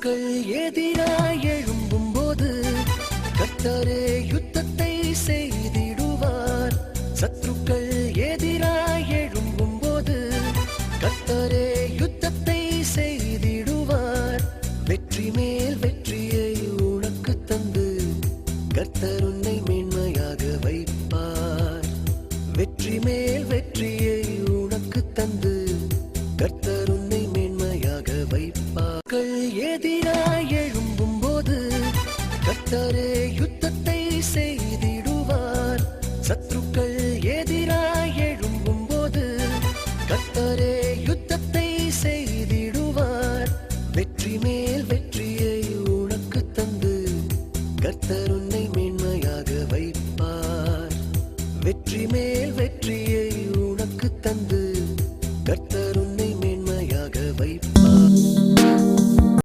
சத்துருக்கள் எதிராய் எழும்பும் போது கர்த்தரே யுத்தத்தை செய்திடுவார். சத்துருக்கள் எதிராய் எழும்பும் போது கர்த்தரே யுத்தத்தை செய்திடுவார். வெற்றி மேல் வெற்றியை உனக்கு தந்து கர்த்தர் உன்னை மேன்மையாக வைப்பார். வெற்றி மேல் வெற்றியை உனக்கு தந்து கர்த்தர் உன்னை மேன்மையாக வைப்பார். எதிராய் எழும்பும் போது கர்த்தரே யுத்தத்தை செய்திடுவார். சத்துருக்கள் எதிராய் எழும்பும் போது கர்த்தரே யுத்தத்தை செய்திடுவார். வெற்றி மேல் வெற்றியை உனக்கு தந்து கர்த்தர் உன்னை மேன்மையாக வைப்பார். வெற்றி மேல் வெற்றியை உனக்கு தந்து